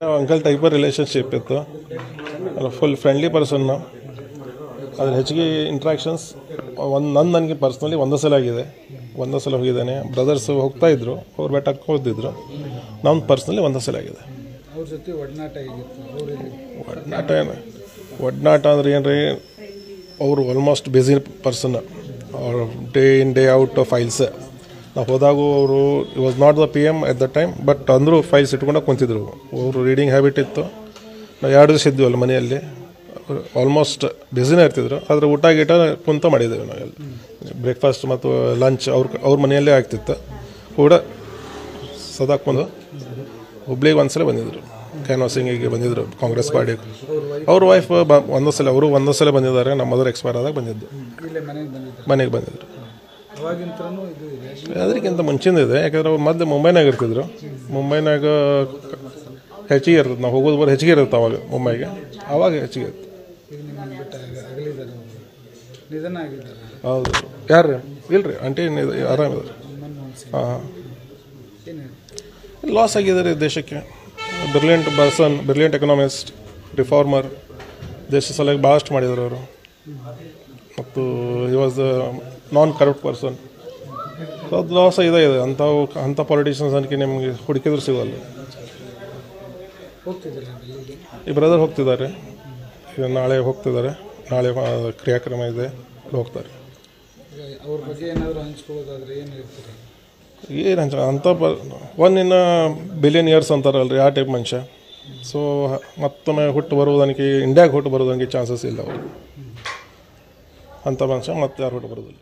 Uncle type relationship ಇತ್ತು. Full friendly person. ಅದ್ರ ಹೆಚ್ಚಿಗೆ ಇಂಟ್ರಾಕ್ಷನ್ಸ್ ನನಗೆ ಪರ್ಸ್ನಲಿ ಒಂದೇ ಸಲ ಆಗಿದೆ. ಒಂದೇ ಸಲ ಹೋಗಿದ್ದಾನೆ. ಬ್ರದರ್ಸ್ ಹೋಗ್ತಾ ಇದ್ರು, ಅವ್ರು ಬೆಟ್ಟಕ್ಕೆ ಹೋಗ್ತಿದ್ರು. ನಾನು ಪರ್ಸ್ನಲಿ ಒಂದೇ ಸಲ ಆಗಿದೆ. ಅವ್ರ ಜೊತೆ ಒಡನಾಟ ಅಂದ್ರೆ ಏನು ರೀ, ಅವರು ಆಲ್ಮೋಸ್ಟ್ ಬ್ಯುಸಿ ಪರ್ಸನ್. ಅವ್ರು day in day out files. ನಾವು ಹೋದಾಗೂ ಅವರು was not the PM at the time, but ಅಂದರೂ ಫೈಲ್ಸ್ ಇಟ್ಕೊಂಡು ಕುಂತಿದ್ರು. ಅವರು ರೀಡಿಂಗ್ ಹ್ಯಾಬಿಟ್ ಇತ್ತು. ನಾವು 2 ದಿವಸ ಇದ್ವಲ್ಲ ಮನೆಯಲ್ಲಿ, ಆಲ್ಮೋಸ್ಟ್ ಬ್ಯುಸಿನೇ ಇರ್ತಿದ್ರು. ಆದರೆ ಊಟ ಗೀಟ ಕುಂತ ಮಾಡಿದ್ದೇವೆ ನಾವೆಲ್ಲ. ಬ್ರೇಕ್ಫಾಸ್ಟ್ ಮತ್ತು ಲಂಚ್ ಅವ್ರ ಮನೆಯಲ್ಲೇ ಆಗ್ತಿತ್ತು. ಕೂಡ ಸದಾ ಕುಂದು ಹುಬ್ಳಿಗೆ ಒಂದ್ಸಲ ಬಂದಿದ್ದರು. ಕ್ಯಾನ್ವಾಸಿಂಗಿಗೆ ಬಂದಿದ್ದರು ಕಾಂಗ್ರೆಸ್ ಪಾರ್ಟಿಗೆ. ಅವ್ರ ವೈಫ್ ಒಂದೇ ಸಲ ಬಂದಿದ್ದಾರೆ. ನಮ್ಮ ಮದರ್ ಎಕ್ಸ್ಪೈರ್ ಆದಾಗ ಬಂದಿದ್ದು, ಮನೆಗೆ ಬಂದಿದ್ರು. ಅದಕ್ಕಿಂತ ಮುಂಚಿಂದ ಇದೆ. ಯಾಕಂದ್ರೆ ಅವ್ರು ಮೊದಲು ಮುಂಬೈನಾಗ ಇರ್ತಿದ್ರು. ಮುಂಬೈನಾಗ ಹೆಚ್ಚಿಗೆ ಇರ್ತದೆ. ನಾವು ಹೋಗೋದು ಬರೋ ಹೆಚ್ಚಿಗೆ ಇರುತ್ತೆ ಅವಾಗ ಮುಂಬೈಗೆ. ಆವಾಗ ಹೆಚ್ಚಿಗೆ ಇತ್ತು. ಹೌದು. ಯಾರು ರೀ? ಇಲ್ರಿ, ಆಂಟಿ ಆರಾಮಿದ್ದಾರೆ. ಹಾಂ, ಲಾಸ್ ಆಗಿದ್ದಾರೆ ದೇಶಕ್ಕೆ. Brilliant person, brilliant economist, reformer. ದೇಶ ಸಲುವಾಗಿ ಭಾಳಷ್ಟು ಮಾಡಿದರು ಅವರು. ಮತ್ತು he was non corrupt person. So ಅದು ಲಾಸ್ ಇದೆ. ಅಂಥ ಪಾಲಿಟಿಷಿಯನ್ಸ್ ಅದಕ್ಕೆ ನಿಮಗೆ ಹುಡುಕಿದ್ರು ಸಿಗಲ್ಲ. ಈ ಬ್ರದರ್ ಹೋಗ್ತಿದ್ದಾರೆ, ನಾಳೆ ಹೋಗ್ತಿದ್ದಾರೆ. ನಾಳೆ ಕ್ರಿಯಾಕ್ರಮ ಇದೆ, ಹೋಗ್ತಾರೆ. ಏನು ಅಂಥ 1 in a billion years ಅಂತಾರಲ್ರಿ, ಆ ಟೈಪ್ ಮನುಷ್ಯ. ಸೊ ಮತ್ತೊಮ್ಮೆ ಇಂಡಿಯಾಗೆ ಹುಟ್ಟು ಬರೋದಕ್ಕೆ ಚಾನ್ಸಸ್ ಇಲ್ಲ ಅವರು. ಅಂಥ ಮನುಷ್ಯ ಮತ್ತೆ ಯಾರು ಹುಟ್ಟು ಬರೋದಿಲ್ಲ.